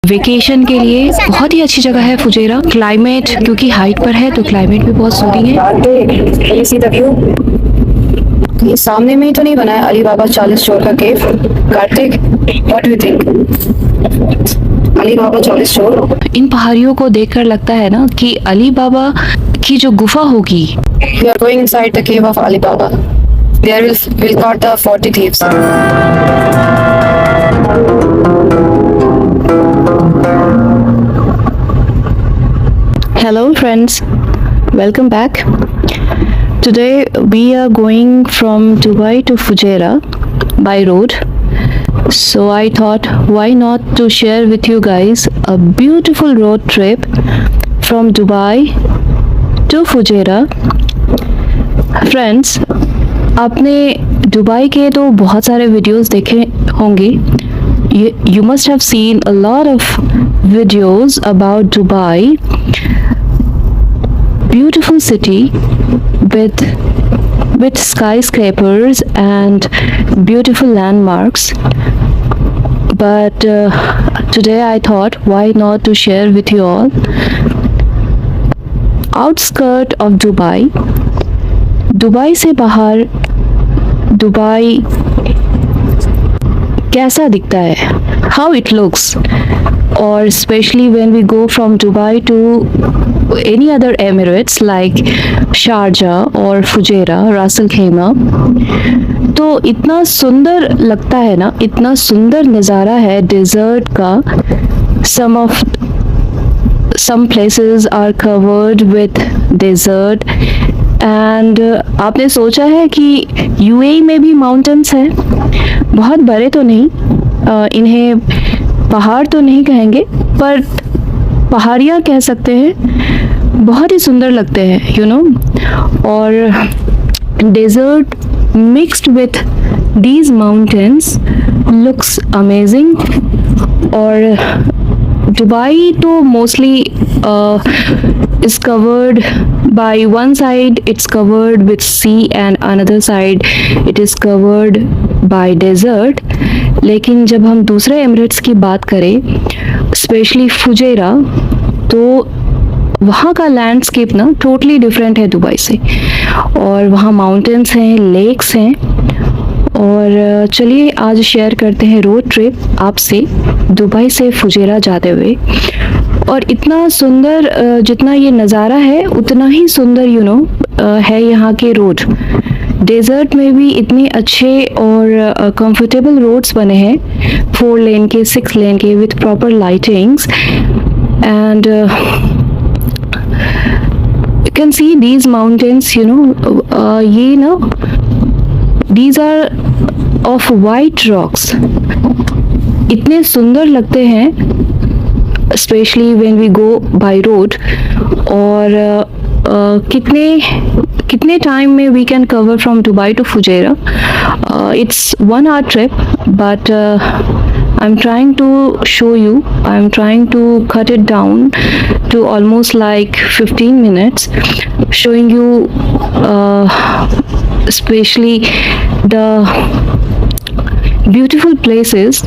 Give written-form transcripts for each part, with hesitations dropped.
Vacation के लिए बहुत ही अच्छी जगह है फुजेरा। क्लाइमेट क्योंकि हाइट पर है तो क्लाइमेट भी बहुत सूदिंग है। ये सी द व्यू। ये सामने में ही तो नहीं बना है अली बाबा 40 चोर का cave? Kartik, what do you think? Ali Baba 40 चोर। इन पहाड़ियों को देखकर लगता है ना कि अली बाबा की जो गुफा होगी। We are going inside the cave of Ali Baba. There we'll caught the 40 thieves. Hello friends, welcome back. Today we are going from Dubai to Fujairah by road. So I thought why not to share with you guys a beautiful road trip from Dubai to Fujairah. Friends, आपने Dubai के तो बहुत सारे videos देखे होंगे. You must have seen a lot of videos about Dubai. Beautiful city with skyscrapers and beautiful landmarks. But today I thought why not to share with you all outskirt of Dubai. Dubai से बाहर Dubai कैसा दिखता है, how it looks, or especially when we go from Dubai to any other Emirates like Sharjah or Fujairah, Ras Al Khaimah, तो इतना सुंदर लगता है ना, इतना सुंदर नज़ारा है डेजर्ट का. Some places are covered with desert and आपने सोचा है कि यूएई में भी माउंटेन्स हैं. बहुत बड़े तो नहीं, इन्हें पहाड़ तो नहीं कहेंगे पर पहाड़ियाँ कह सकते हैं. बहुत ही सुंदर लगते हैं यू नो. और desert mixed with these mountains looks amazing. और दुबई तो mostly is covered by one side it's covered with sea and another side it is covered by desert. लेकिन जब हम दूसरे एमिरेट्स की बात करें स्पेशली फुजेरा तो वहाँ का लैंडस्केप ना टोटली डिफरेंट है दुबई से. और वहाँ माउंटेन्स हैं, लेक्स हैं. और चलिए आज शेयर करते हैं रोड ट्रिप आपसे दुबई से फुजेरा जाते हुए. और इतना सुंदर जितना ये नज़ारा है उतना ही सुंदर यू नो है यहाँ के रोड. डेजर्ट में भी इतने अच्छे और कंफर्टेबल रोड्स बने हैं, 4 लेन के 6 लेन के with proper lightings. And you can see these mountains you know ये ना these are of white rocks. इतने सुंदर लगते हैं especially when we go by road. और कितने टाइम में we can cover from Dubai to Fujairah. It's 1 hour trip but I'm trying to show you, I'm trying to cut it down to almost like 15 minutes showing you especially the beautiful places.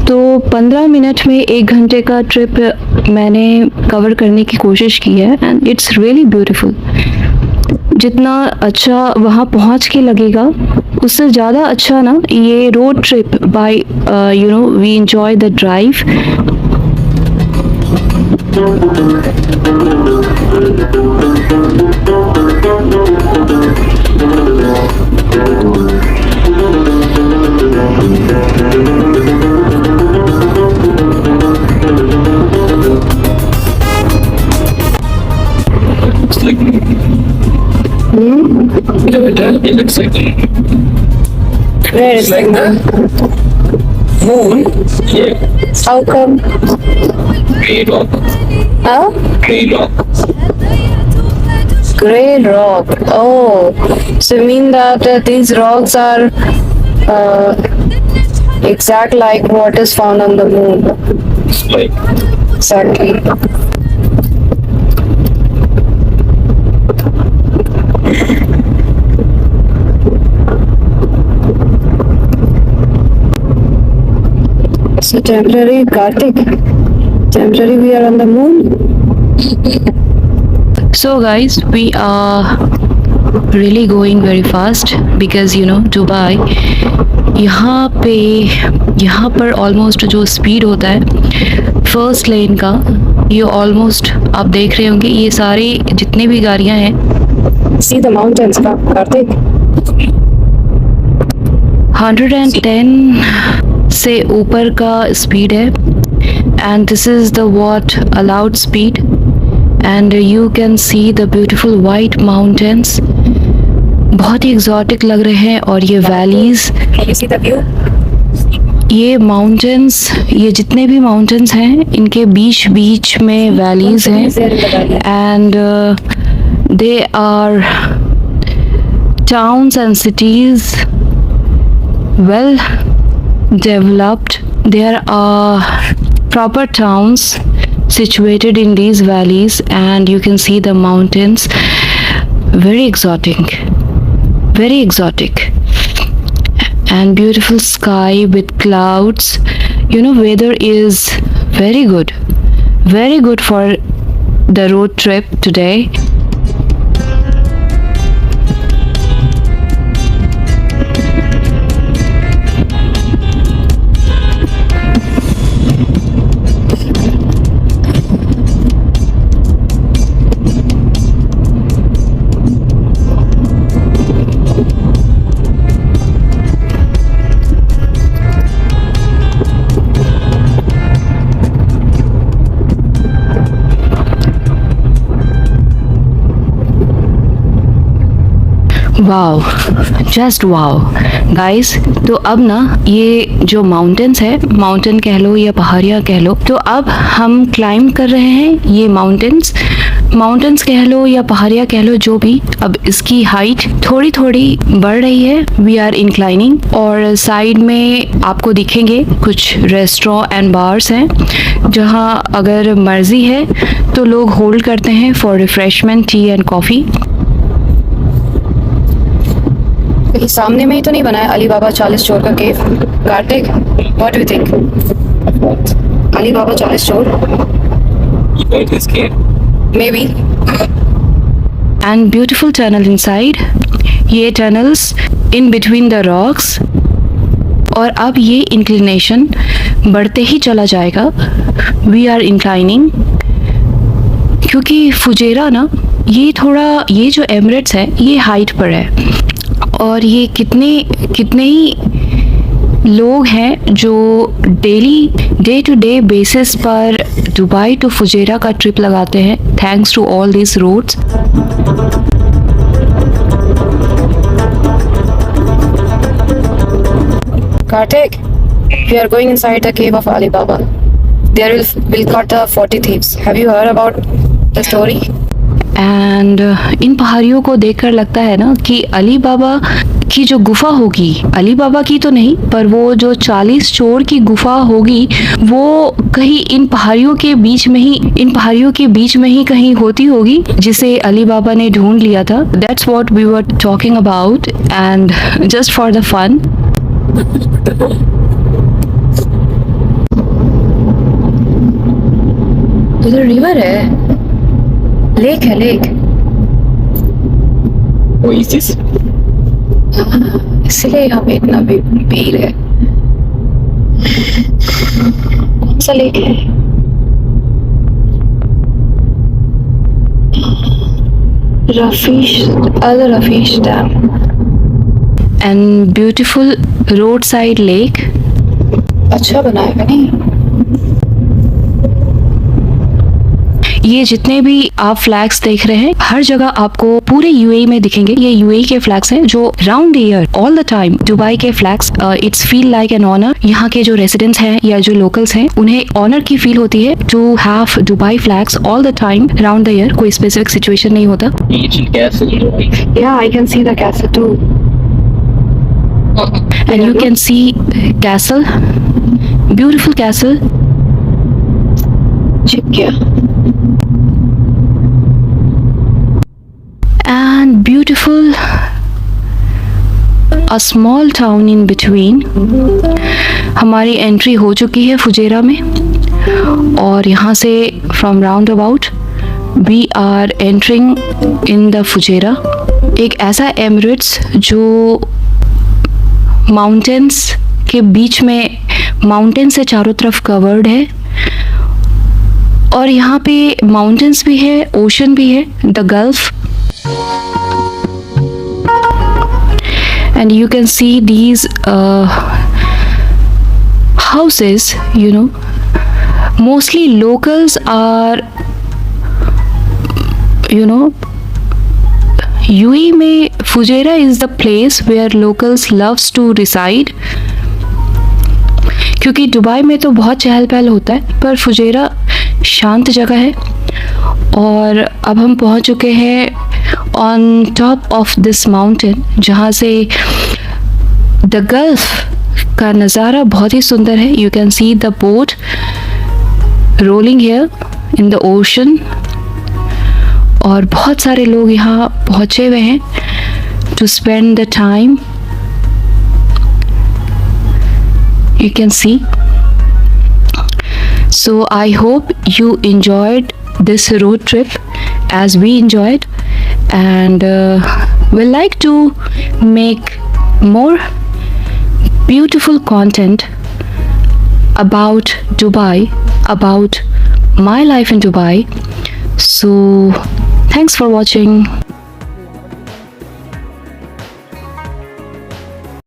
तो 15 minute में 1 घंटे का trip मैंने cover करने की कोशिश की है एंड इट्स रियली ब्यूटीफुल. जितना अच्छा वहाँ पहुँच के लगेगा उससे ज़्यादा अच्छा ना ये road trip by you know we enjoy the drive. It looks like Where is like the moon. Yeah. How come? Grey rock. Huh? Grey rock. Grey rock. Oh, so you mean that these rocks are exact like what is found on the moon? It's like Exactly. So temporary, Karthik. Temporary, we are on the moon. So guys, we are really going very fast because you know Dubai, यहाँ पर almost जो speed होता है first लेन का, ये almost आप देख रहे होंगे, ये सारे जितने भी गाड़ियाँ हैं See the mountains, Karthik. 110 से ऊपर का स्पीड है and this is the what allowed speed and you can see the beautiful white mountains, बहुत ही exotic लग रहे हैं। और ये valleys, Can you see the view? ये माउंटेन्स, ये जितने भी माउंटेन्स हैं इनके बीच बीच में वैलीज हैं and there are towns and cities well developed. There are proper towns situated in these valleys and you can see the mountains, very exotic and beautiful sky with clouds. You know, weather is very good for the road trip today. Wow, just wow guys. तो अब ना ये जो mountains है, mountain कह लो या पहाड़ियाँ कह लो, तो अब हम क्लाइंब कर रहे हैं ये माउंटेन्स कह लो या पहाड़ियाँ कह लो, जो भी। अब इसकी हाइट थोड़ी थोड़ी बढ़ रही है, वी आर इंक्लाइनिंग। और साइड में आपको दिखेंगे कुछ रेस्टोरेंट एंड बार्स हैं जहाँ अगर मर्जी है तो लोग होल्ड करते हैं for refreshment, T and coffee. ये सामने में ही तो नहीं बना है अली बाबा 40 चोर का cave? Kartik, what do you think? Ali Baba 40 चोर? It is cave. Maybe. And beautiful tunnel inside. ये tunnels in between the rocks. और अब ये इंक्लिनेशन बढ़ते ही चला जाएगा, वी आर इंक्लाइनिंग, क्योंकि फुजेरा ना ये जो एमिरेट्स है ये हाइट पर है और ये कितने ही लोग हैं जो डे टू डे बेसिस पर दुबई टू फुजेरा का ट्रिप लगाते हैं, thanks to all this roads. Karthik, we are going inside the cave of Ali Baba. There will caught the 40 thieves. Have you heard about the story? And in पहाड़ियों को देखकर लगता है ना कि अली बाबा की जो गुफा होगी, अली बाबा की तो नहीं पर वो जो 40 चोर की गुफा होगी वो कहीं इन पहाड़ियों के बीच में ही कहीं होती होगी, जिसे अली बाबा ने ढूंढ लिया था। That's what we were talking about and just for the fun. उधर रिवर है, लेक है, लेक। Oasis. इसलिए यहाँ पे इतना भीड़ है। कौन सा लेक है? Al Rafisah dam and beautiful roadside lake. अच्छा बनाया नहीं? ये जितने भी आप फ्लैग्स देख रहे हैं हर जगह आपको पूरे यूएई में दिखेंगे। ये यूएई के फ्लैग्स हैं जो round the year all the time Dubai के flags, it's feel like an honour. यहाँ के जो रेसिडेंट्स हैं या जो लोकल्स हैं उन्हें ऑनर की फील होती है to have Dubai flags all the time round the year. कोई स्पेसिफिक सिचुएशन नहीं होता। Ancient castle. Yeah, I can see the castle too. And you can see castle, beautiful castle. छिप गया। And beautiful a small town in between हमारी entry हो चुकी है Fujairah में और यहाँ से from roundabout we are entering in the Fujairah, एक ऐसा एमिरेट्स जो माउंटेन्स के बीच में, माउंटेन से चारों तरफ कवर्ड है और यहाँ पे माउंटेन्स भी है, ओशन भी है, the gulf, and you can see these houses, you know, mostly locals are, you know, UAE में Fujairah is the place where locals loves to reside, क्योंकि दुबई में तो बहुत चहल पहल होता है पर फुजेरा शांत जगह है। और अब हम पहुंच चुके हैं on top of this mountain जहाँ से द गल्फ का नज़ारा बहुत ही सुंदर है। You can see the boat rolling here in the ocean और बहुत सारे लोग यहाँ पहुँचे हुए हैं to spend the time. You can see. So I hope you enjoyed this road trip as we enjoyed, and we'll like to make more beautiful content about Dubai, about my life in Dubai. So thanks for watching.